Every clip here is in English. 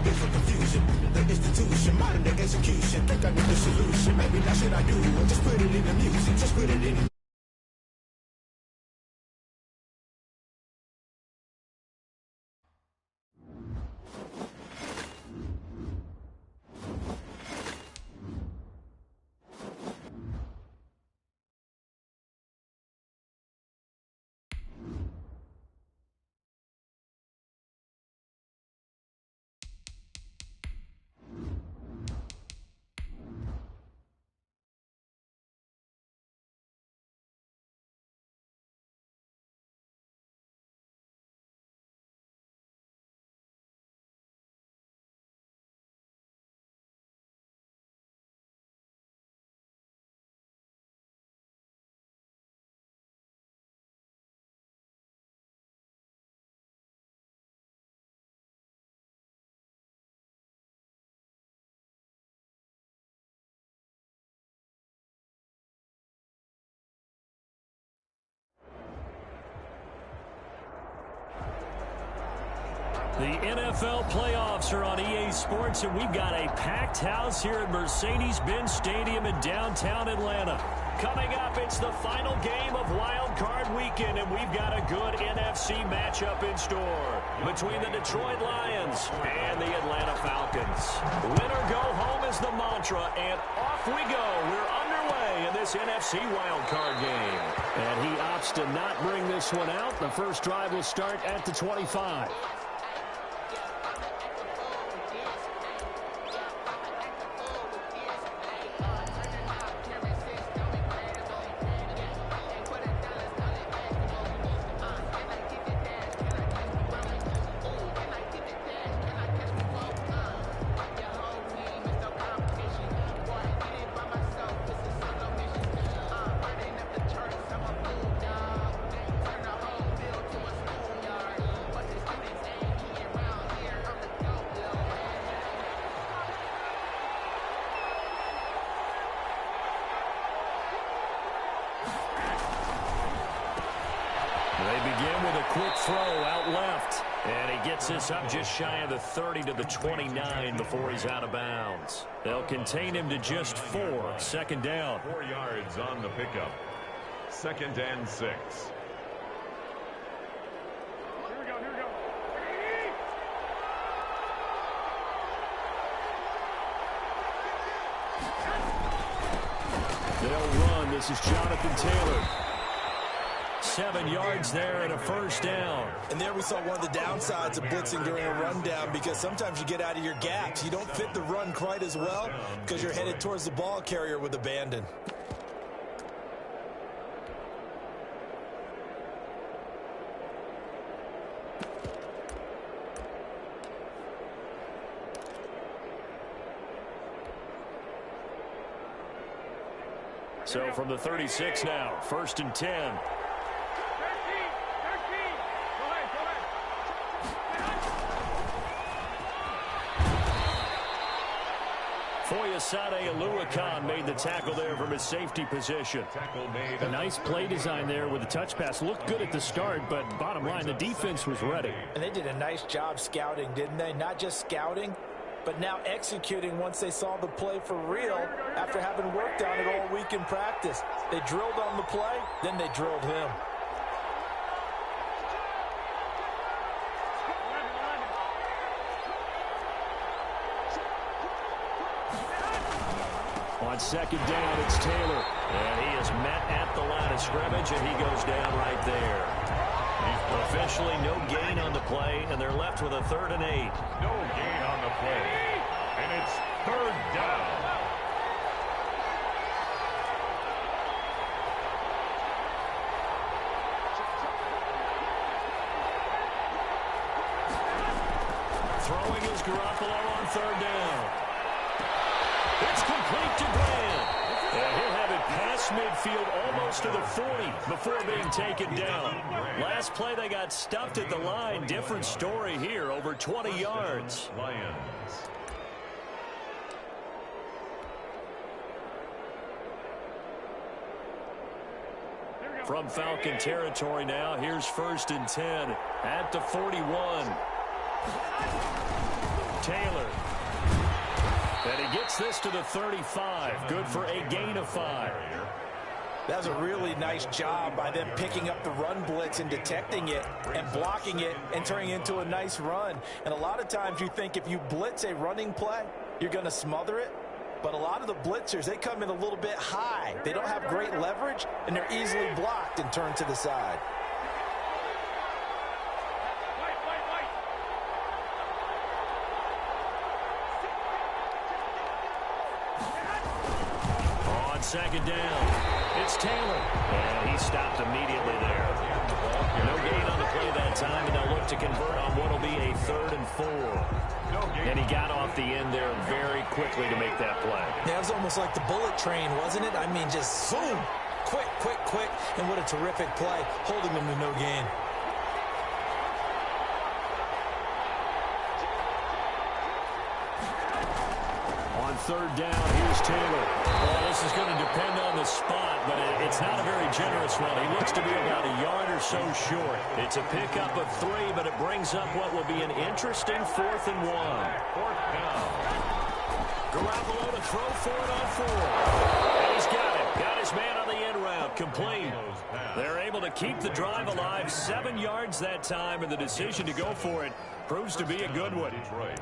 big for confusion. The institution, modern day execution. Think I know the solution. Maybe that's what I do. Just put it in the music. Just put it in. The NFL playoffs are on EA Sports, and we've got a packed house here at Mercedes-Benz Stadium in downtown Atlanta. Coming up, it's the final game of Wildcard Weekend, and we've got a good NFC matchup in store between the Detroit Lions and the Atlanta Falcons. Win or go home is the mantra, and off we go. We're underway in this NFC Wildcard game. And he opts to not bring this one out. The first drive will start at the 25. They begin with a quick throw out left. And he gets this up just shy of the 30 to the 29 before he's out of bounds. They'll contain him to just 4. Second down. 4 yards on the pickup. 2nd and 6. Here we go. They'll run. This is Jonathan Taylor. 7 yards there and a first down. And there we saw one of the downsides of blitzing during a rundown, because sometimes you get out of your gaps. You don't fit the run quite as well because you're headed towards the ball carrier with abandon. So from the 36 now, 1st and 10. Foyesade Aluakan made the tackle there from his safety position. A nice play design there with the touch pass. Looked good at the start, but bottom line, the defense was ready. And they did a nice job scouting, didn't they? Not just scouting, but now executing once they saw the play for real after having worked on it all week in practice. They drilled on the play, then they drilled him. On 2nd down, it's Taylor. And he is met at the line of scrimmage, and he goes down right there. Officially no gain on the play, and they're left with a 3rd and 8. No gain on the play. And it's 3rd down. Throwing is Garoppolo on 3rd down. It's complete to Grant. And he'll have it past midfield almost to the 40 before being taken down. Last play they got stuffed at the line. Different story here, over 20 yards. Lions. From Falcon territory now, here's 1st and 10 at the 41. Taylor. And he gets this to the 35. Good for a gain of 5. That was a really nice job by them picking up the run blitz and detecting it and blocking it and turning it into a nice run. And a lot of times you think if you blitz a running play, you're going to smother it. But a lot of the blitzers, they come in a little bit high. They don't have great leverage, and they're easily blocked and turned to the side. On second down, it's Taylor. And he stopped immediately there. No gain on the play that time, and they'll look to convert on what will be a 3rd and 4. And he got off the end there very quickly to make that play. Yeah, it was almost like the bullet train, wasn't it? I mean, just zoom, quick, quick, quick, and what a terrific play, holding them to no gain. On 3rd down, here's Taylor. Well, this is going to depend on the spot, but it's not a very generous one. He looks to be about a yard or so short. It's a pickup of 3, but it brings up what will be an interesting 4th and 1. 4th down. Garoppolo to throw for it on 4. And he's got it. Got his man on the end route. Complete. They're able to keep the drive alive. 7 yards that time, and the decision to go for it proves to be a good one. Detroit.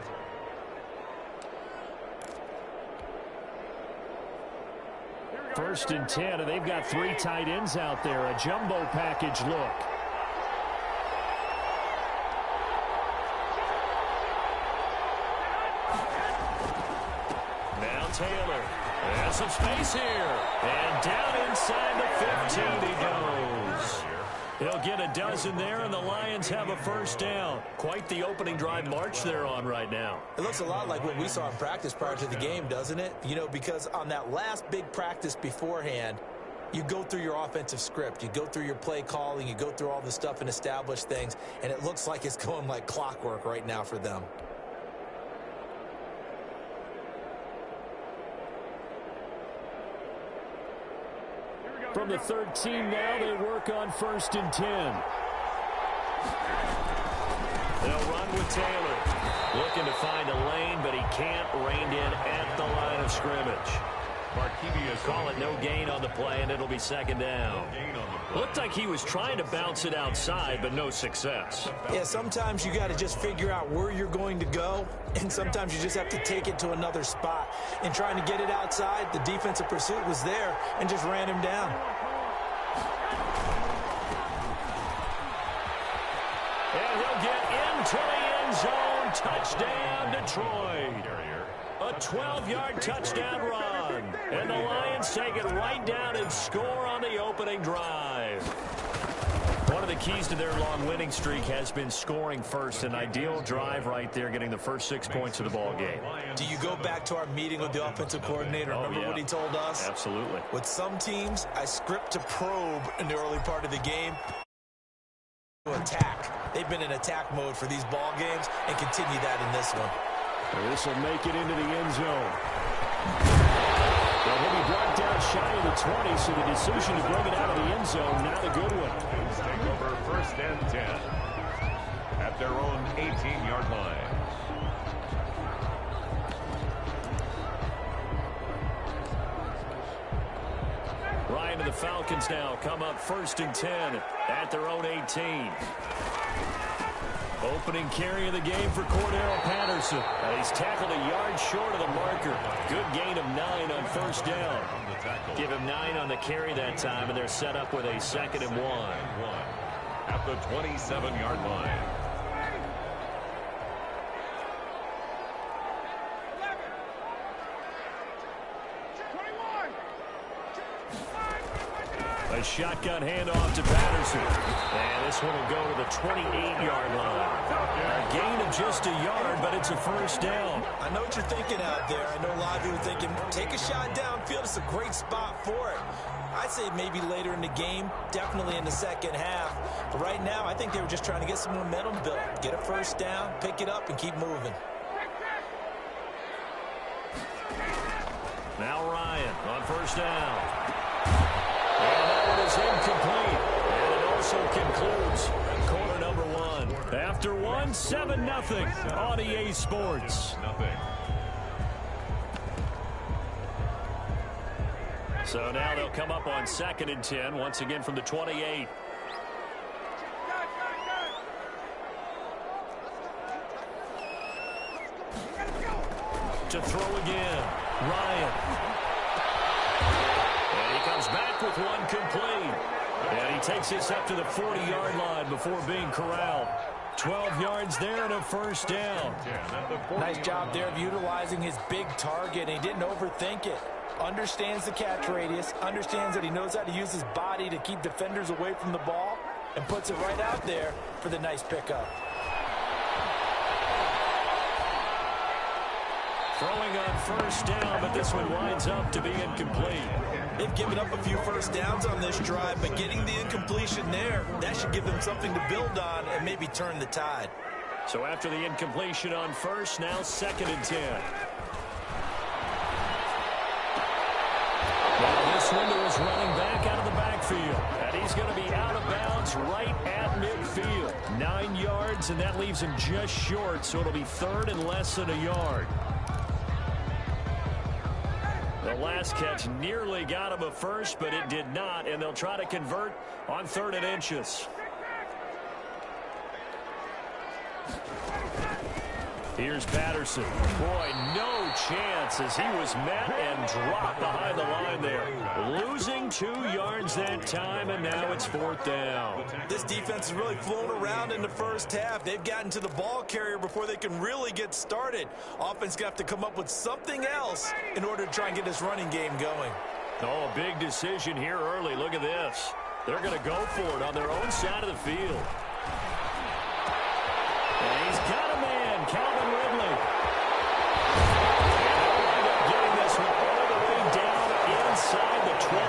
First and 10, and they've got 3 tight ends out there. A jumbo package look. Now Taylor. And some space here. And down inside the 15 he goes. He'll get a dozen there, and the Lions have a 1st down. Quite the opening drive march they're on right now. It looks a lot like what we saw in practice prior to the game, doesn't it? You know, because on that last big practice beforehand, you go through your offensive script. You go through your play calling. You go through all the stuff and establish things, and it looks like it's going like clockwork right now for them. From the 13 now, they work on 1st and 10. They'll run with Taylor. Looking to find a lane, but he can't. Reined in at the line of scrimmage. Call it no gain on the play, and it'll be 2nd down. Looked like he was trying to bounce it outside, but no success. Yeah, sometimes you got to just figure out where you're going to go, and sometimes you just have to take it to another spot. In trying to get it outside, the defensive pursuit was there and just ran him down. And he'll get into the end zone. Touchdown, Detroit. A 12-yard touchdown run. And the Lions take it right down and score on the opening drive. One of the keys to their long winning streak has been scoring first. An ideal drive right there, getting the first 6 points of the ball game. Do you go back to our meeting with the offensive coordinator? Remember what he told us? Absolutely. With some teams, I script to probe in the early part of the game to attack. They've been in attack mode for these ball games and continue that in this one. This will make it into the end zone. Well, he'll be brought down shy of the 20, so the decision to bring it out of the end zone, not a good one. Bills take over 1st and 10 at their own 18-yard line. Ryan and the Falcons now come up 1st and 10 at their own 18. Opening carry of the game for Cordero Patterson. He's tackled a yard short of the marker. Good gain of 9 on 1st down. Give him 9 on the carry that time, and they're set up with a 2nd and 1. At the 27-yard line. A shotgun handoff to Patterson. And this one will go to the 28-yard line. A gain of just a yard, but it's a 1st down. I know what you're thinking out there. I know a lot of you are thinking, take a shot downfield. It's a great spot for it. I'd say maybe later in the game, definitely in the second half. But right now, I think they were just trying to get some momentum built. Get a 1st down, pick it up, and keep moving. Now Ryan on 1st down. And that one is incomplete. And it also concludes quarter number 1. After one, 7-0 on EA Sports. So now they'll come up on 2nd and 10, once again from the 28. To throw again, Ryan. And he comes back with one complete. And he takes this up to the 40-yard line before being corralled. 12 yards there and a first down. Nice job there of utilizing his big target. He didn't overthink it. Understands the catch radius, understands that he knows how to use his body to keep defenders away from the ball, and puts it right out there for the nice pickup. Throwing on first down, but this one winds up to be incomplete. They've given up a few first downs on this drive, but getting the incompletion there, that should give them something to build on and maybe turn the tide. So after the incompletion on first, now 2nd and 10. Now this window is running back out of the backfield, and he's going to be out of bounds right at midfield. 9 yards, and that leaves him just short, so it'll be 3rd and less than a yard. The last catch nearly got him a first, but it did not, and they'll try to convert on 3rd and inches. Here's Patterson. Boy, no chance as he was met and dropped behind the line there. Losing 2 yards that time, and now it's 4th down. This defense has really flown around in the first half. They've gotten to the ball carrier before they can really get started. Offense going to have to come up with something else in order to try and get this running game going. Oh, a big decision here early. Look at this. They're going to go for it on their own side of the field. And he's got a man, Calvin Ridley. And they'll wind up getting this one all the way down inside the 20.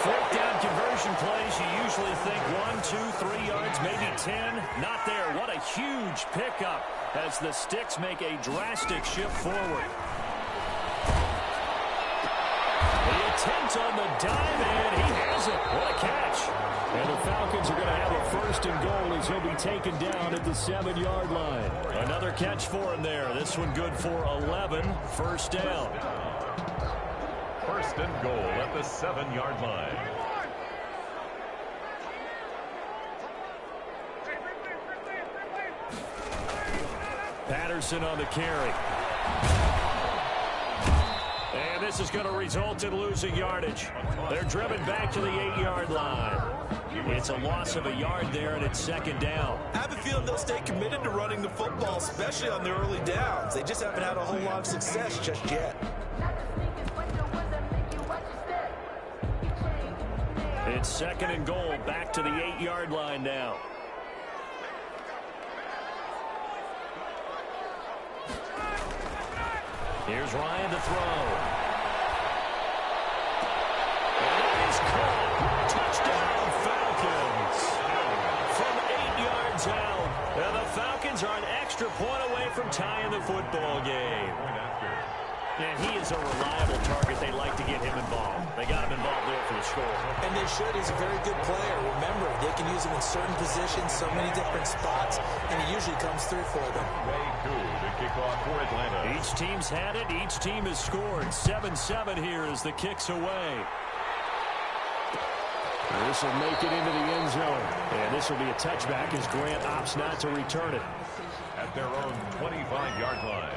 4th down conversion plays, you usually think 1, 2, 3 yards, maybe 10. Not there. What a huge pickup as the Sticks make a drastic shift forward. The attempt on the dive, and he has it. What a catch. And the Falcons are going to have a 1st and goal as he'll be taken down at the 7-yard line. Another catch for him there. This one good for 11. 1st down. 1st and goal at the 7-yard line. Patterson on the carry. And this is going to result in losing yardage. They're driven back to the 8-yard line. It's a loss of a yard there, and it's 2nd down. I have a feeling they'll stay committed to running the football, especially on the early downs. They just haven't had a whole lot of success just yet. It's 2nd and goal, back to the 8-yard line now. Here's Ryan to throw. And it is caught. Touchdown, Falcons. From 8 yards out. And the Falcons are an extra point away from tying the football game. And he is a reliable target. They like to get him involved. They got him involved there for the score. And they should. He's a very good player. Remember, they can use him in certain positions, so many different spots, and he usually comes through for them. Way cool to kick off for Atlanta. Each team's had it. Each team has scored. 7-7 here as the kick's away. This will make it into the end zone. And this will be a touchback as Grant opts not to return it. At their own 25-yard line.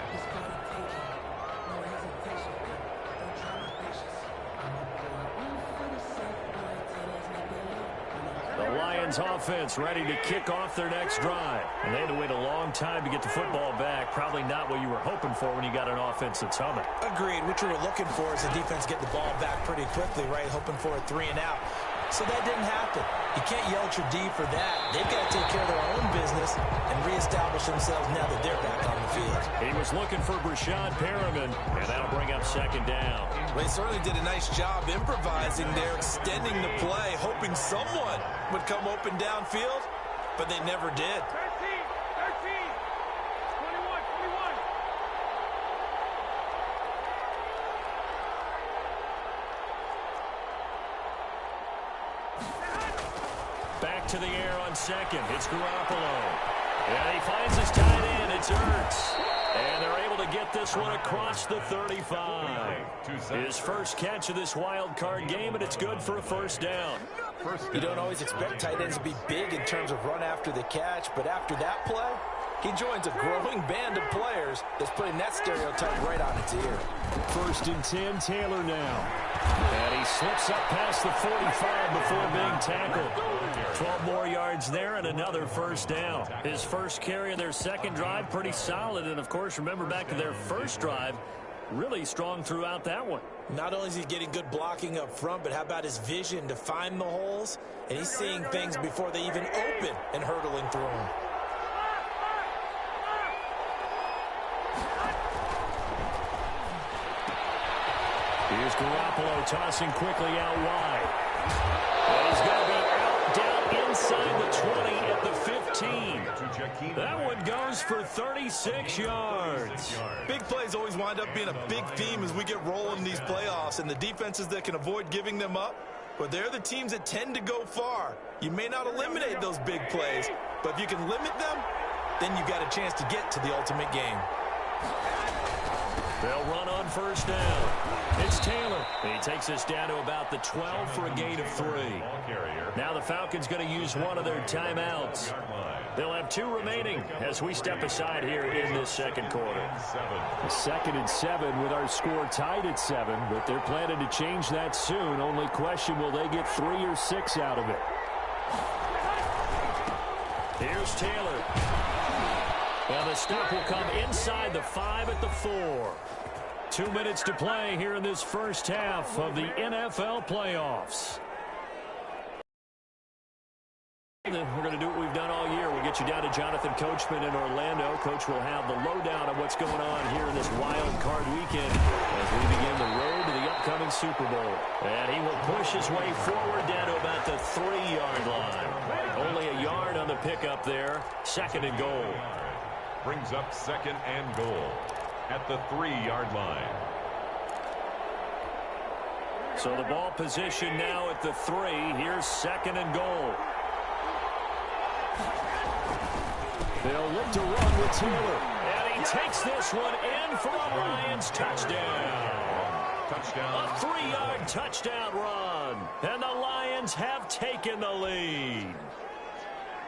The Lions offense ready to kick off their next drive. And they had to wait a long time to get the football back. Probably not what you were hoping for when you got an offense that's humming. Agreed. What you were looking for is the defense get the ball back pretty quickly, right? Hoping for a 3 and out. So that didn't happen. You can't yell at your D for that. They've got to take care of their own business and reestablish themselves now that they're back on the field. He was looking for Brashad Perriman, and that'll bring up 2nd down. They certainly did a nice job improvising there, extending the play, hoping someone would come open downfield, but they never did. 13, 21, 21. Back to the air on 2nd. It's Garoppolo. And he finds his tight end. It's Ertz. And they're able to get this one across the 35. His first catch of this wild card game, and it's good for a first down. You don't always expect tight ends to be big in terms of run after the catch, but after that play, he joins a growing band of players that's putting that stereotype right on its ear. 1st and 10, Taylor now. And he slips up past the 45 before being tackled. 12 more yards there and another first down. His first carry of their second drive, pretty solid. And, of course, remember back to their first drive, really strong throughout that one. Not only is he getting good blocking up front, but how about his vision to find the holes? And he's seeing things before they even open and hurtling through them. Here's Garoppolo tossing quickly out wide. And he's going to be out down inside the 20 at the 15. That one goes for 36 yards. Big plays always wind up being a big theme as we get rolling in these playoffs, and the defenses that can avoid giving them up, but they're the teams that tend to go far. You may not eliminate those big plays, but if you can limit them, then you've got a chance to get to the ultimate game. They'll run on first down. It's Taylor. He takes us down to about the 12 for a gain of 3. Now the Falcons going to use one of their timeouts. They'll have 2 remaining as we step aside here in this second quarter. 2nd and 7 with our score tied at 7, but they're planning to change that soon. Only question, will they get 3 or 6 out of it? Here's Taylor. And the stop will come inside the 5 at the 4. 2 minutes to play here in this first half of the NFL playoffs. We're going to do what we've done all year. We'll get you down to Jonathan Coachman in Orlando. Coach will have the lowdown on what's going on here in this wild card weekend as we begin the road to the upcoming Super Bowl. And he will push his way forward down to about the 3-yard line. Only a yard on the pickup there. 2nd and goal. Brings up 2nd and goal at the 3-yard line. So the ball position now at the 3. Here's 2nd and goal. They'll look to run with Taylor. And he takes this one in for a Lions touchdown. Touchdown. A 3-yard touchdown run. And the Lions have taken the lead.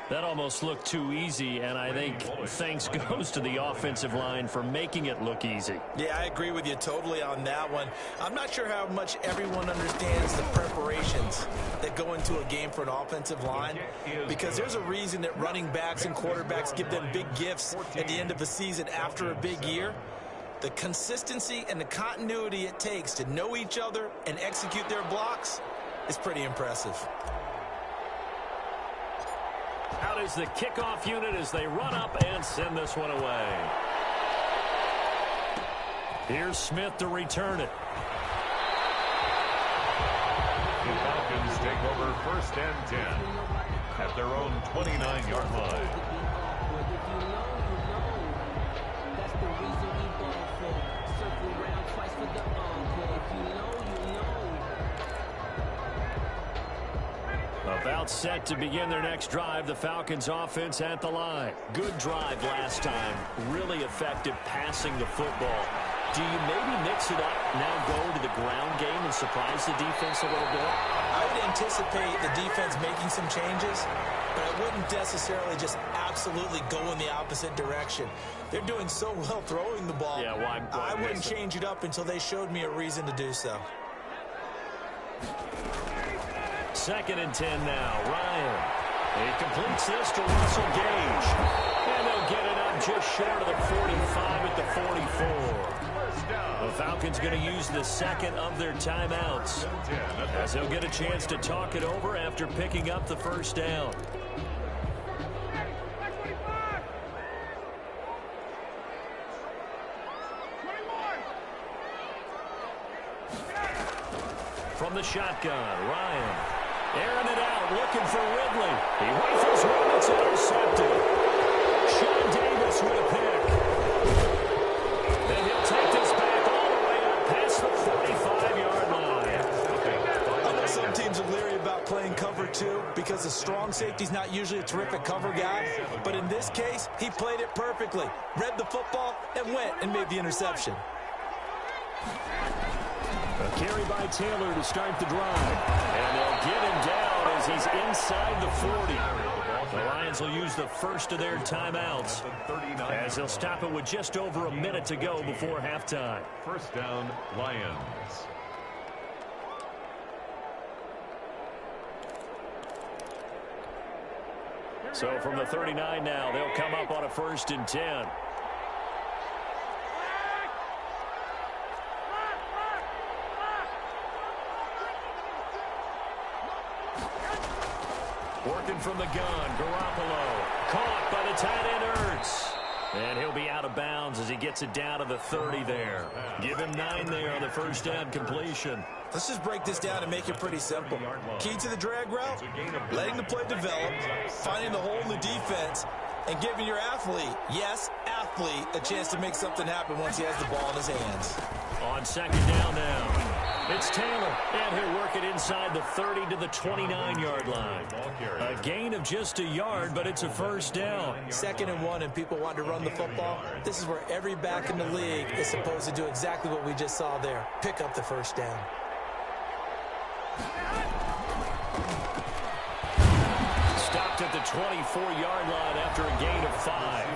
That almost looked too easy, and I think thanks goes to the offensive line for making it look easy. Yeah, I agree with you totally on that one. I'm not sure how much everyone understands the preparations that go into a game for an offensive line, because there's a reason that running backs and quarterbacks give them big gifts at the end of a season after a big year. The consistency and the continuity it takes to know each other and execute their blocks is pretty impressive. Out is the kickoff unit as they run up and send this one away. Here's Smith to return it. The Falcons take over 1st and 10 at their own 29-yard line. About set to begin their next drive, the Falcons offense at the line. Good drive last time. Really effective passing the football. Do you maybe mix it up, now go to the ground game and surprise the defense a little bit? I would anticipate the defense making some changes, but I wouldn't necessarily just absolutely go in the opposite direction. They're doing so well throwing the ball. Yeah, why I wouldn't change it up until they showed me a reason to do so. 2nd and 10 now. Ryan. He completes this to Russell Gage. And they'll get it up just short of the 45 at the 44. The Falcons going to use the 2nd of their timeouts as they'll get a chance to talk it over after picking up the first down. From the shotgun, Ryan. Airing it out, looking for Ridley. He rifles one, it's intercepted. Sean Davis with a pick. And he'll take this back all the way up past the 45-yard line. I know some teams are leery about playing cover 2 because because the strong safety's not usually a terrific cover guy. But in this case, he played it perfectly. Read the football and went and made the interception. A carry by Taylor to start the drive. And they'll get him down as he's inside the 40. The Lions will use the first of their timeouts as they'll stop it with just over a minute to go before halftime. First down, Lions. So from the 39 now, they'll come up on a 1st and 10. Working from the gun, Garoppolo. Caught by the tight end, Ertz. And he'll be out of bounds as he gets it down to the 30 there. Give him 9 there on the first down completion. Let's just break this down and make it pretty simple. Key to the drag route, letting the play develop, finding the hole in the defense, and giving your athlete, yes, athlete, a chance to make something happen once he has the ball in his hands. On 2nd down now. It's Taylor, and he'll work it inside the 30 to the 29-yard line. A gain of just a yard, but it's a first down. 2nd and 1, and people want to run the football. This is where every back in the league is supposed to do exactly what we just saw there. Pick up the first down. Stopped at the 24-yard line after a gain of 5.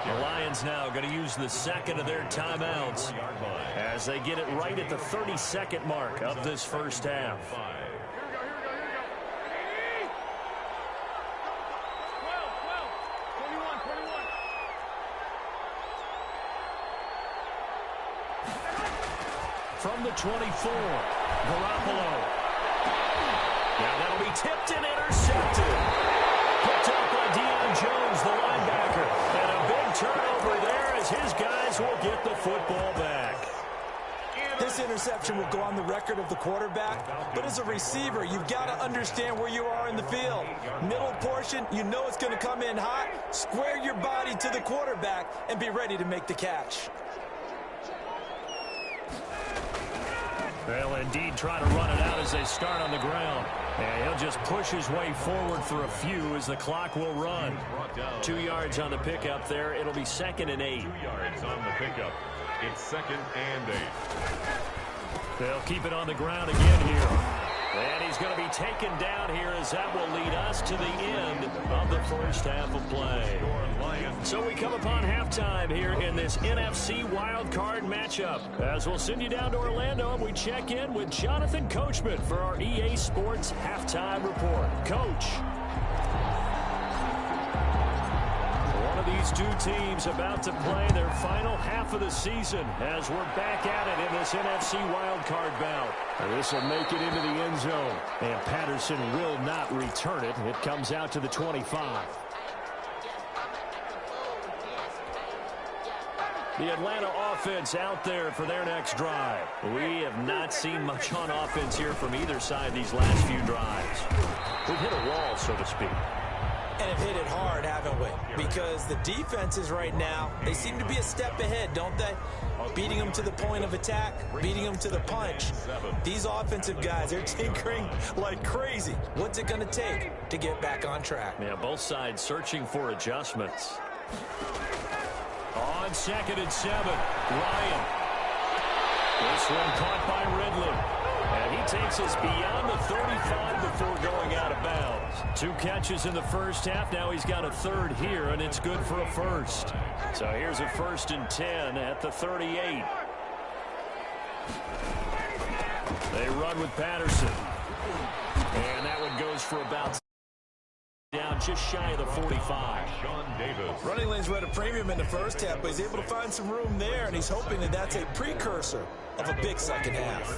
The Lions now going to use the 2nd of their timeouts as they get it right at the 32nd mark of this first half. From the 24, Garoppolo. Now that'll be tipped and intercepted. Picked up by Deion Jones, the linebacker. And a big turnover there as his guys will get the football back. This interception will go on the record of the quarterback, but as a receiver, you've got to understand where you are in the field. Middle portion, you know it's going to come in hot. Square your body to the quarterback and be ready to make the catch. They'll indeed try to run it out as they start on the ground. And he'll just push his way forward for a few as the clock will run. 2 yards on the pickup there. It'll be 2nd and 8. 2 yards on the pickup. It's 2nd and 8. They'll keep it on the ground again here. And he's going to be taken down here as that will lead us to the end of the first half of play. So we come upon halftime here in this NFC Wildcard matchup. As we'll send you down to Orlando and we check in with Jonathan Coachman for our EA Sports Halftime Report. Coach. One of these two teams about to play their final half of the season as we're back at it in this NFC Wildcard bout. This will make it into the end zone. And Patterson will not return it. It comes out to the 25. The Atlanta offense out there for their next drive. We have not seen much on offense here from either side these last few drives. We've hit a wall, so to speak. And have hit it hard, haven't we? Because the defenses right now, they seem to be a step ahead, don't they? Beating them to the point of attack, beating them to the punch. These offensive guys, they're tinkering like crazy. What's it going to take to get back on track? Yeah, both sides searching for adjustments. On 2nd and 7, Ryan. This one caught by Ridley. And he takes us beyond the 35 before going out of bounds. 2 catches in the first half. Now he's got a 3rd here, and it's good for a first. So here's a 1st and 10 at the 38. They run with Patterson. And that one goes for about down just shy of the 45. Sean Davis. Running lanes were at a premium in the first half, but he's able to find some room there, and he's hoping that that's a precursor of a big second half.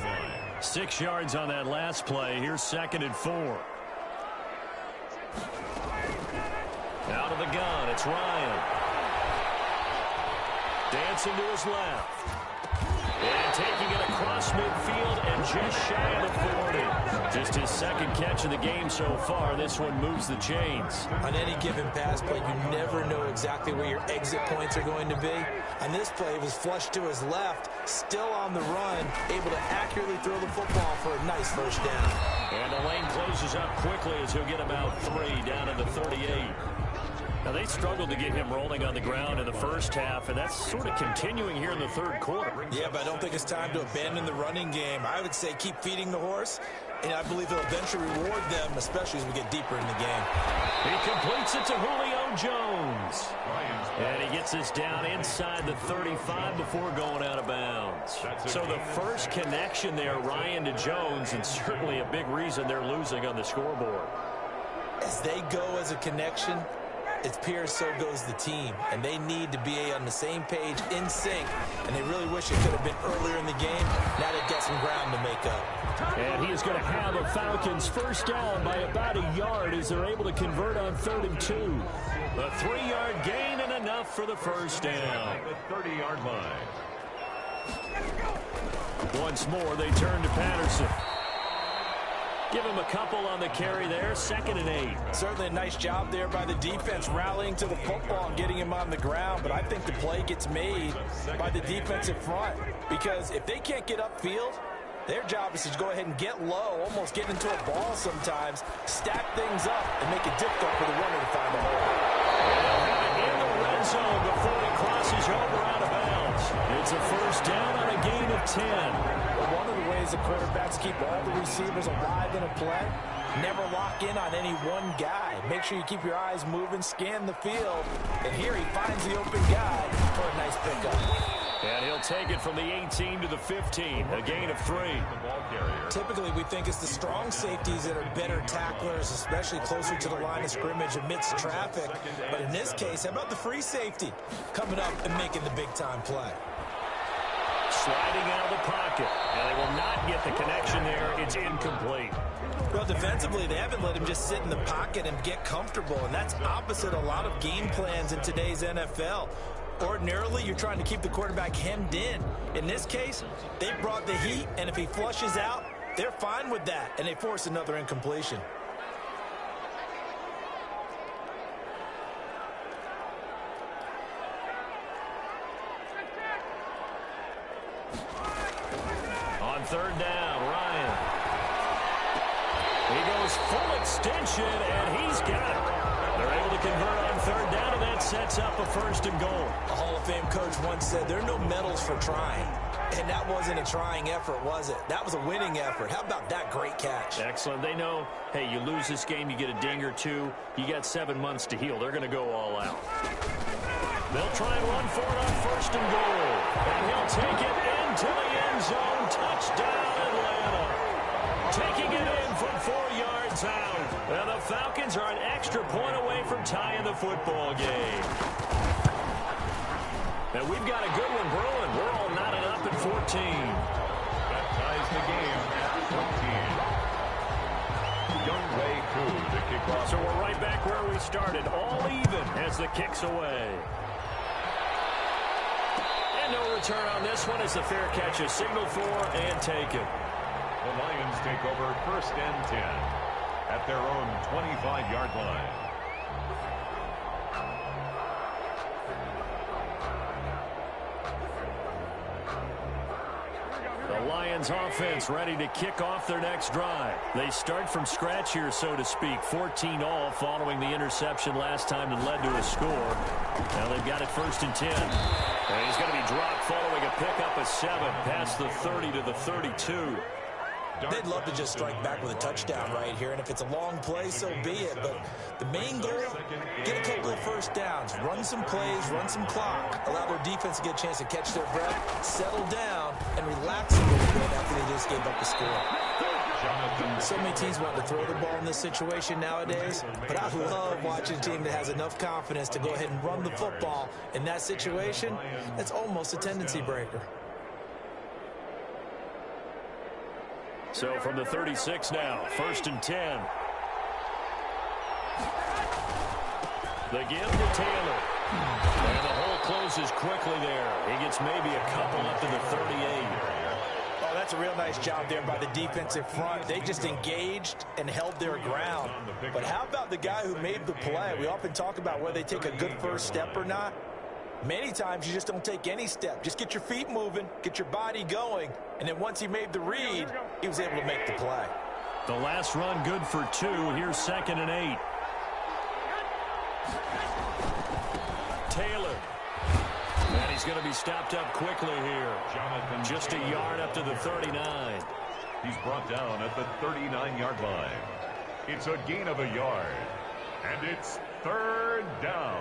6 yards on that last play. Here's 2nd and 4. Out of the gun, it's Ryan. Dancing to his left. And taking it across midfield and just shy of the 40. Just his second catch of the game so far. This one moves the chains. On any given pass play, you never know exactly where your exit points are going to be. On this play, it was flushed to his left, still on the run, able to accurately throw the football for a nice first down. And the lane closes up quickly as he'll get about 3 down to the 38. Now, they struggled to get him rolling on the ground in the first half, and that's sort of continuing here in the third quarter. Yeah, but I don't think it's time to abandon the running game. I would say keep feeding the horse, and I believe it'll eventually reward them, especially as we get deeper in the game. He completes it to Julio Jones. And he gets us down inside the 35 before going out of bounds. So the first connection there, Ryan to Jones, and certainly a big reason they're losing on the scoreboard. As they go as a connection, it appears so goes the team, and they need to be on the same page, in sync, and they really wish it could have been earlier in the game. Now they've got some ground to make up. And he is going to have a Falcons first down by about a yard as they're able to convert on 3rd and 2. A 3-yard gain and enough for the first down. The 30-yard line. Once more, they turn to Patterson. Give him a couple on the carry there, 2nd and 8. Certainly a nice job there by the defense rallying to the football and getting him on the ground, but I think the play gets made by the defensive front, because if they can't get upfield, their job is to go ahead and get low, almost get into a ball sometimes, stack things up, and make it difficult for the runner to find a hole. In the red zone before he crosses over out of bounds. It's a first down on a gain of 10. Well, one of the ways the quarterbacks keep all the receivers alive in a play, never lock in on any one guy. Make sure you keep your eyes moving, scan the field, and here he finds the open guy for a nice pickup. And he'll take it from the 18 to the 15, a gain of 3. Typically, we think it's the strong safeties that are better tacklers, especially closer to the line of scrimmage amidst traffic. But in this case, how about the free safety coming up and making the big-time play? Sliding out of the pocket, and they will not get the connection there. It's incomplete. Well, defensively, they haven't let him just sit in the pocket and get comfortable, and that's opposite a lot of game plans in today's NFL. Ordinarily, you're trying to keep the quarterback hemmed in. In this case, they brought the heat, and if he flushes out, they're fine with that, and they force another incompletion. On 3rd down, Ryan. He goes full extension, and he's got it. They're able to convert on 3rd down, and that sets up a 1st and goal. A Hall of Fame coach once said, there are no medals for trying. And that wasn't a trying effort, was it? That was a winning effort. How about that great catch? Excellent. They know, hey, you lose this game, you get a ding or two. You got 7 months to heal. They're going to go all out. They'll try and run for it on 1st and goal. And he'll take it into the end zone. Touchdown, Atlanta. Taking it in from 4 yards out. And the Falcons are an extra point away from tying the football game. And we've got a good one brewing. We're all knotted up at 14. That ties the game at 14. Youngway Koo to kick off. So we're right back where we started. All even as the kick's away. And no return on this one as the fair catch is signaled for and taken. The Lions take over 1st and 10 at their own 25-yard line. The Lions offense ready to kick off their next drive. They start from scratch here, so to speak. 14-all following the interception last time that led to a score. Now they've got it 1st and 10. And he's going to be dropped following a pickup of 7 past the 30 to the 32. They'd love to just strike back with a touchdown right here, and if it's a long play, so be it. But the main goal, get a couple of 1st downs, run some plays, run some clock, allow their defense to get a chance to catch their breath, settle down, and relax a little bit after they just gave up the score. So many teams want to throw the ball in this situation nowadays, but I love watching a team that has enough confidence to go ahead and run the football. In that situation, that's almost a tendency breaker. So from the 36 now, 1st and 10. The give to Taylor. And the hole closes quickly there. He gets maybe a couple up to the 38. Oh, That's a real nice job there by the defensive front. They just engaged and held their ground. But how about the guy who made the play? We often talk about whether they take a good first step or not. Many times you just don't take any step. Just get your feet moving, get your body going, and then once he made the read, he was able to make the play. The last run good for 2. Here's 2nd and 8. Taylor. And he's going to be stopped up quickly here. Just a yard up to the 39. He's brought down at the 39-yard line. It's a gain of a yard. And it's 3rd down.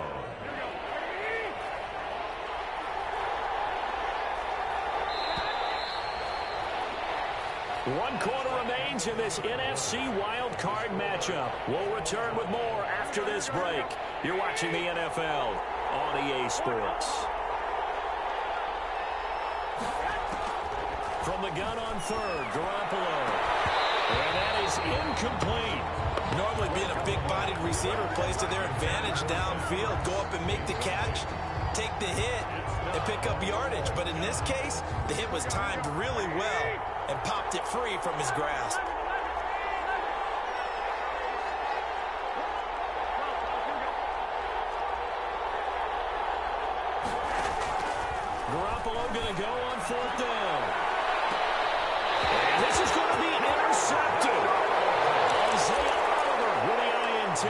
One quarter remains in this NFC Wildcard matchup. We'll return with more after this break. You're watching the NFL on EA Sports. From the gun on 3rd, Garoppolo. And that is incomplete. Normally being a big-bodied receiver plays to their advantage downfield. Go up and make the catch, take the hit, and pick up yardage. But in this case, the hit was timed really well and popped it free from his grasp. Garoppolo going to go on 4th down. And this is going to be intercepted. Isaiah Oliver with the INT.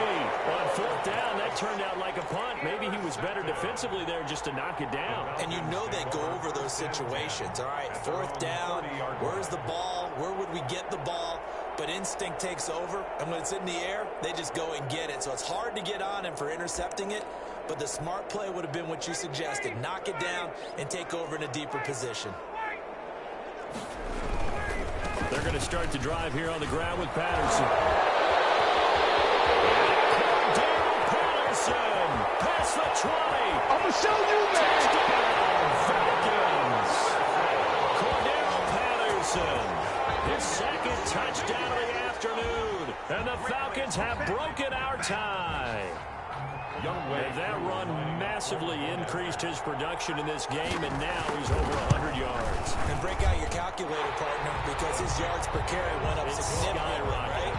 On 4th down, that turned out like a punt. Maybe he was better defensively there just to knock it down. And you know they go over those situations. All right, 4th down, where's the ball? Where would we get the ball? But instinct takes over, and when it's in the air, they just go and get it. So it's hard to get on him for intercepting it, but the smart play would have been what you suggested. Knock it down and take over in a deeper position. They're going to start the drive here on the ground with Patterson. Patterson, past the 20. I'm going to show you, man. Falcons. Cordero Patterson, his 2nd touchdown of the afternoon. And the Falcons have broken our tie. And that run massively increased his production in this game, and now he's over 100 yards. And break out your calculator, partner, because his yards per carry went up significantly, right?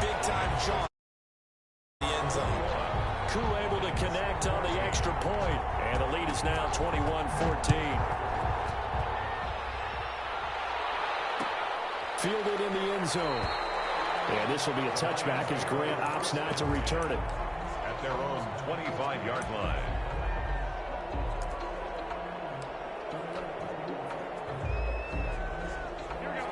Big-time jump in the end zone. Koo able to connect on the extra point, and the lead is now 21-14. Fielded in the end zone. And this will be a touchback as Grant opts not to return it. At their own 25-yard line.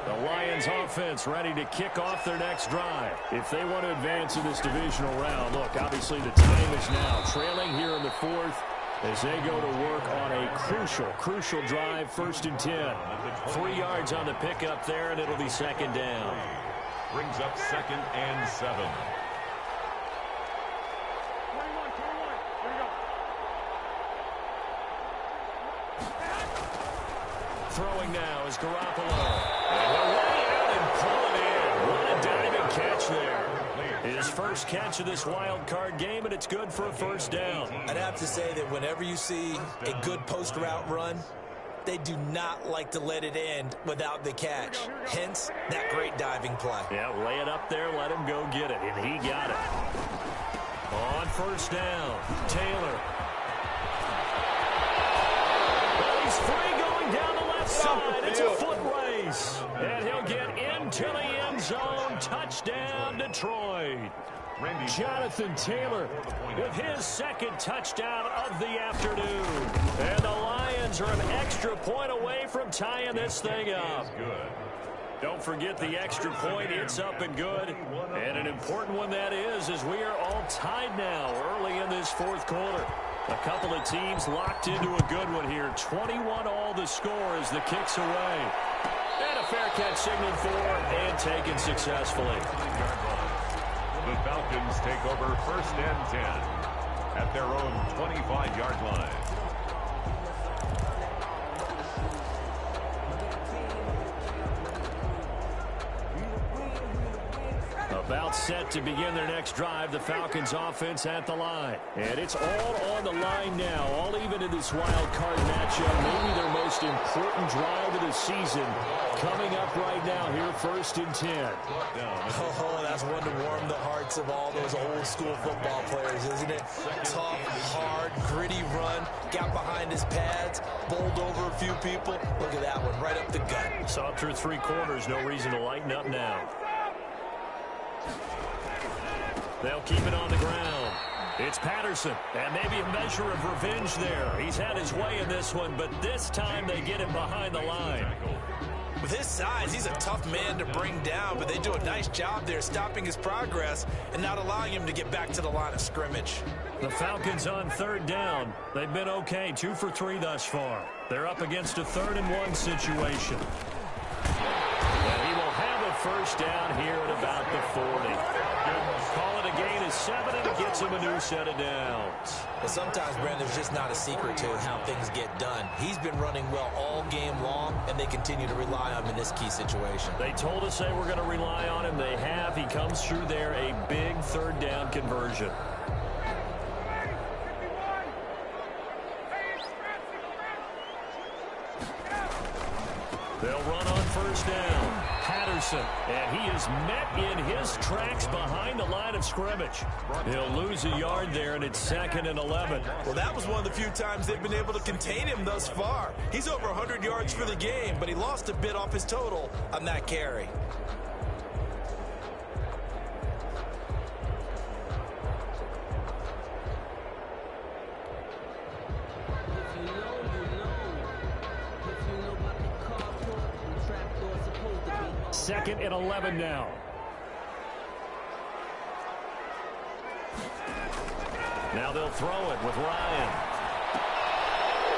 The Lions offense ready to kick off their next drive. If they want to advance in this divisional round, look, obviously the time is now. Trailing here in the 4th as they go to work on a crucial drive, 1st and 10. 3 yards on the pickup there, and it'll be 2nd down. Brings up 2nd and 7. Throwing now is Garoppolo. And they're way out and pull it in. What a diving catch there. His first catch of this wild card game, and it's good for a 1st down. I'd have to say that whenever you see a good post route run, they do not like to let it end without the catch. Hence, that great diving play. Yeah, lay it up there, let him go get it, and he got it. On 1st down, Taylor. He's free going down the left side. It's a foot race. And he'll get into the end zone. Touchdown, Detroit. Jonathan Taylor with his 2nd touchdown of the afternoon. And the Lions are an extra point away from tying this thing up. Don't forget the extra point. It's up and good. And an important one that is, as we are all tied now early in this 4th quarter. A couple of teams locked into a good one here. 21 all the score as the kick's away. And a fair catch signaled for and taken successfully. The Falcons take over 1st and 10 at their own 25-yard line. About set to begin their next drive, the Falcons offense at the line. And it's all on the line now, all even in this wild card matchup. Maybe their most important drive of the season coming up right now here, 1st and 10. Oh, that's one to warm the hearts of all those old school football players, isn't it? Tough, hard, gritty run, got behind his pads, bowled over a few people. Look at that one, right up the gut. Saw it through 3 quarters, no reason to lighten up now. They'll keep it on the ground. It's Patterson, and maybe a measure of revenge there. He's had his way in this one, but this time they get him behind the line. With his size, he's a tough man to bring down, but they do a nice job there stopping his progress and not allowing him to get back to the line of scrimmage. The Falcons on 3rd down. They've been okay, 2 for 3 thus far. They're up against a 3rd and 1 situation. And he will have a 1st down here at about the 40. Call it a gain of 7, and it gets him a new set of downs. But sometimes, Brandon, there's just not a secret to how things get done. He's been running well all game long, and they continue to rely on him in this key situation. They told us they were going to rely on him. They have. He comes through there, a big 3rd down conversion. They'll run on 1st down. Patterson, and he is met in his tracks behind the line of scrimmage. He'll lose a yard there, and it's 2nd and 11. Well, that was one of the few times they've been able to contain him thus far. He's over 100 yards for the game, but he lost a bit off his total on that carry. Second and 11 now. Now they'll throw it with Ryan.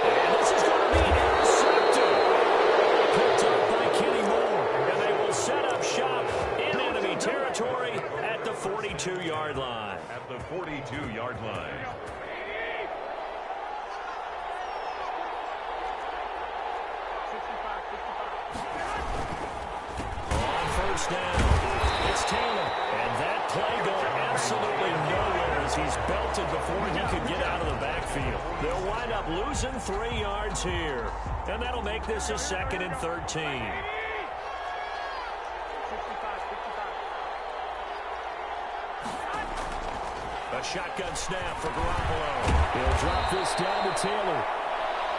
And this is going to be intercepted. Picked up by Kenny Moore. And they will set up shop in enemy territory at the 42-yard line. At the 42-yard line. Down. It's Taylor, and that play going absolutely nowhere as he's belted before he could get out of the backfield. They'll wind up losing 3 yards here, and that'll make this a 2nd and 13. A shotgun snap for Garoppolo. He'll drop this down to Taylor.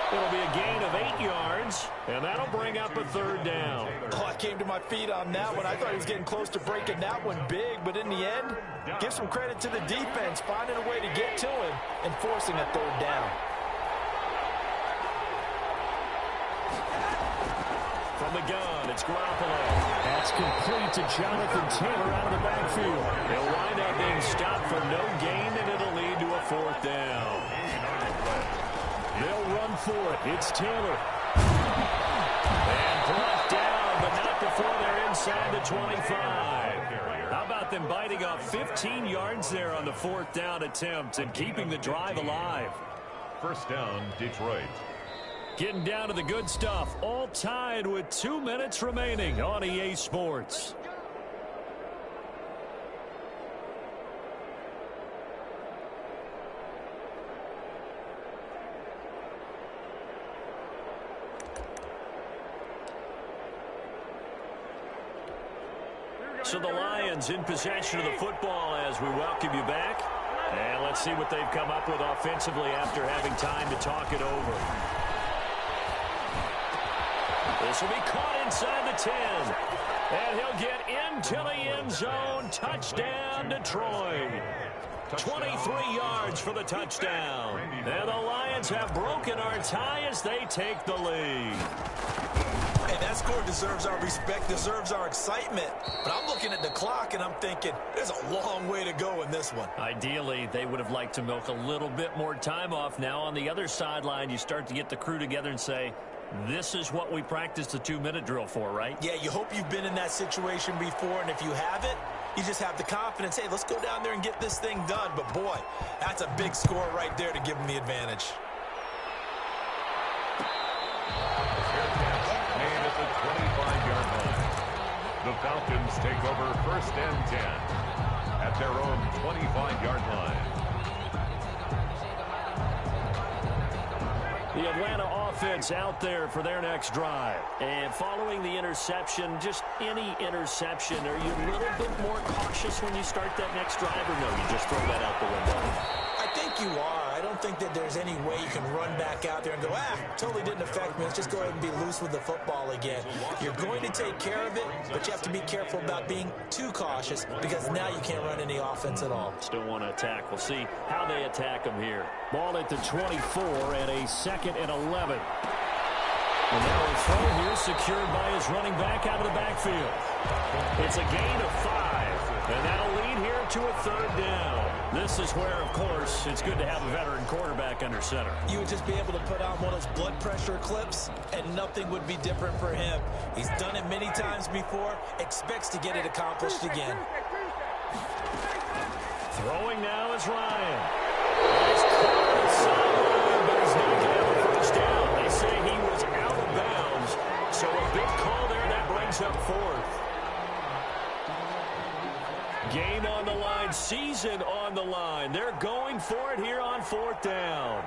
It'll be a gain of 8 yards, and that'll bring up a 3rd down. Oh, I came to my feet on that one. I thought he was getting close to breaking that one big, but in the end, give some credit to the defense, finding a way to get to him and forcing a 3rd down. From the gun, it's Garoppolo. That's complete to Jonathan Taylor out of the backfield. He'll wind up being stopped for no gain, and it'll lead to a 4th down. They'll run for it. It's Taylor. And brought down, but not before they're inside the 25. How about them biting off 15 yards there on the 4th down attempt and keeping the drive alive? 1st down, Detroit. Getting down to the good stuff. All tied with 2 minutes remaining on EA Sports. So the Lions in possession of the football as we welcome you back. And let's see what they've come up with offensively after having time to talk it over. This will be caught inside the 10. And he'll get into the end zone. Touchdown, Detroit. 23 yards for the touchdown. And the Lions have broken our tie as they take the lead. Hey, that score deserves our respect, deserves our excitement. But I'm looking at the clock, and I'm thinking, there's a long way to go in this one. Ideally, they would have liked to milk a little bit more time off. Now, on the other sideline, you start to get the crew together and say, this is what we practiced the 2-minute drill for, right? Yeah, you hope you've been in that situation before, and if you haven't, you just have the confidence, hey, let's go down there and get this thing done. But, boy, that's a big score right there to give them the advantage. The Falcons take over 1st and 10 at their own 25-yard line. The Atlanta offense out there for their next drive. And following the interception, just any interception, are you a little bit more cautious when you start that next drive, or no, you just throw that out the window? I think you are. I don't think that there's any way you can run back out there and go, totally didn't affect me. Let's just go ahead and be loose with the football again. You're going to take care of it, but you have to be careful about being too cautious because now you can't run any offense at all. Still want to attack. We'll see how they attack them here. Ball at the 24 and a 2nd and 11. And now a throw here secured by his running back out of the backfield. It's a gain of 5, and that'll lead here to a 3rd down. This is where, of course, it's good to have a veteran quarterback under center. You would just be able to put on one of those blood pressure clips, and nothing would be different for him. He's done it many times before, expects to get it accomplished again. Throwing now is Ryan. He's caught inside, but he's not going to have a first down. They say he was out of bounds, so a big call there that brings up 4th. Game on the line, season on the line. They're going for it here on 4th down.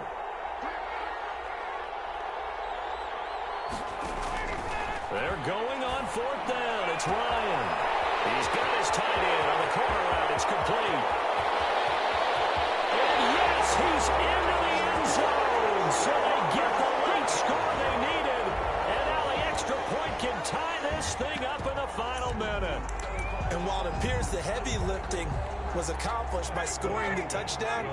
They're going on 4th down. It's Ryan. He's got his tight end on the corner route. It's complete. And yes, he's into the end zone. So they get the late score they needed. And now the extra point can tie this thing up in the final minute. And while it appears the heavy lifting was accomplished by scoring the touchdown,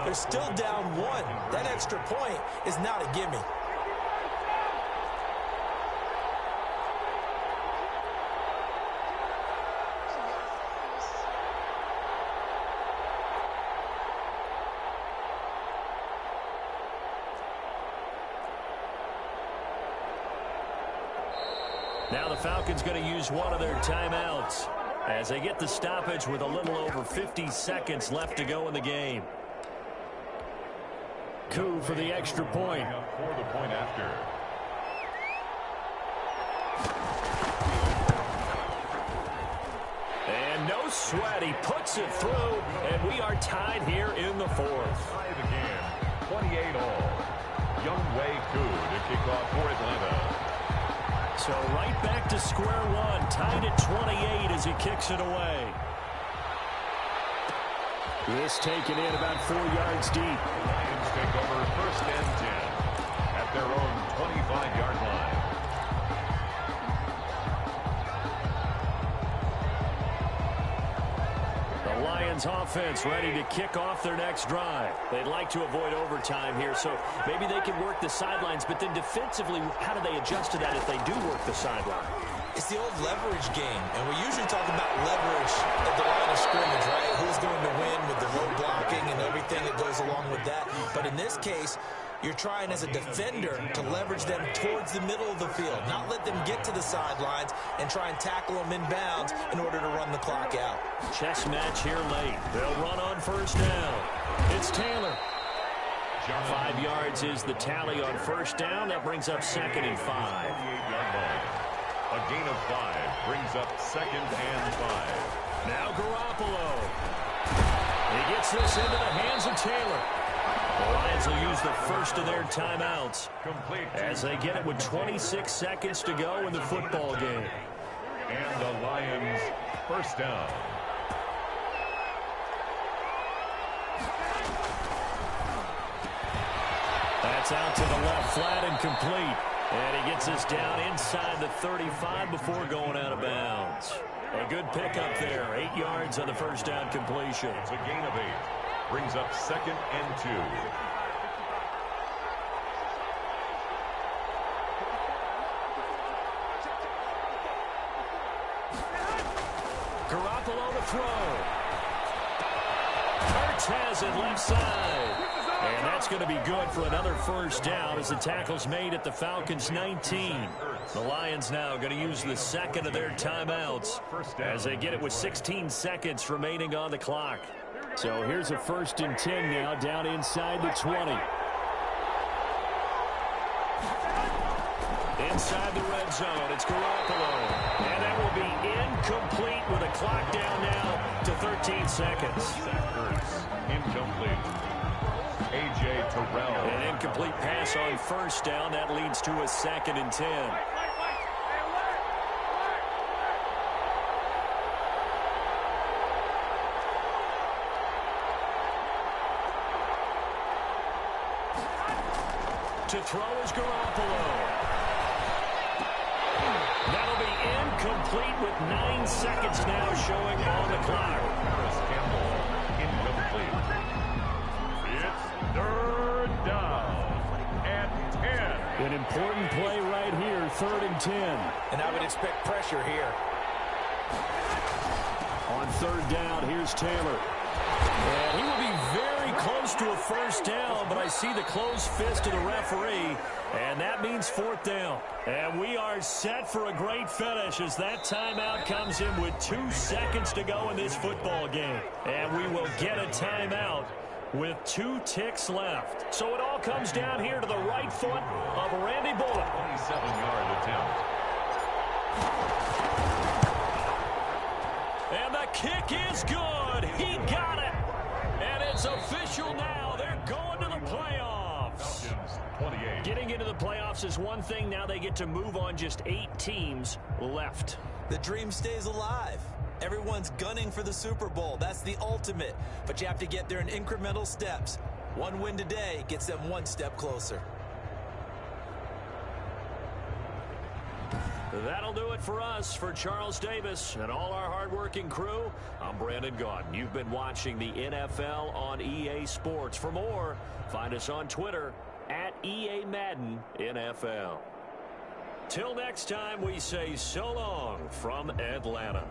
they're still down 1. That extra point is not a gimme. Now the Falcons going to use one of their timeouts as they get the stoppage with a little over 50 seconds left to go in the game. Coup for the extra point. For the point after. And no sweat. He puts it through, and we are tied here in the 4th. Tie the game, 28 all. Younghoe Koo to kick off for Atlanta. So right back to square one, tied at 28 as he kicks it away. This taken in about 4 yards deep. Lions take over 1st and 10 at their own 25-yard line. The Lions offense ready to kick off their next drive. They'd like to avoid overtime here, so maybe they can work the sidelines, but then defensively, how do they adjust to that if they do work the sideline? It's the old leverage game, and we usually talk about leverage at the line of scrimmage, right? Who's going to win with the road blocking and everything that goes along with that. But in this case, you're trying as a defender to leverage them towards the middle of the field, not let them get to the sidelines and try and tackle them in bounds in order to run the clock out. Chess match here late. They'll run on 1st down. It's Taylor. 5 yards is the tally on 1st down. That brings up 2nd and 5. A gain of 5 brings up 2nd and 5. Now Garoppolo. He gets this into the hands of Taylor. The Lions will use the first of their timeouts Complete as they get it with 26 seconds to go in the football game. And the Lions 1st down. That's out to the left, flat and complete. And he gets us down inside the 35 before going out of bounds. A good pickup there. 8 yards on the 1st down completion. It's a gain of 8. Brings up 2nd and 2. Garoppolo to throw. Hurts has it left side. And that's going to be good for another 1st down as the tackle's made at the Falcons 19. The Lions now going to use the 2nd of their timeouts as they get it with 16 seconds remaining on the clock. So here's a 1st and 10 now down inside the 20. Inside the red zone, it's Garoppolo. And that will be incomplete with a clock down now to 13 seconds. That hurts. Incomplete. A.J. Terrell. An incomplete pass on first down. That leads to a 2nd and 10. To throw is Garoppolo. That'll be incomplete with 9 seconds now showing on the clock. Campbell, incomplete. It's 3rd down and 10. An important play right here, 3rd and 10. And I would expect pressure here. On 3rd down, here's Taylor. And he will be very close to a first down, but I see the closed fist of the referee, and that means 4th down. And we are set for a great finish as that timeout comes in with 2 seconds to go in this football game. And we will get a timeout with 2 ticks left. So it all comes down here to the right foot of Randy Bullock. 27-yard attempt. And the kick is good. He got it. And it's official now. They're going to the playoffs. Falcons, 28. Getting into the playoffs is one thing. Now they get to move on. Just 8 teams left. The dream stays alive. Everyone's gunning for the Super Bowl. That's the ultimate. But you have to get there in incremental steps. One win today gets them 1 step closer. That'll do it for us. For Charles Davis and all our hardworking crew, I'm Brandon Gaudin. You've been watching the NFL on EA Sports. For more, find us on Twitter at EA Madden NFL. Till next time, we say so long from Atlanta.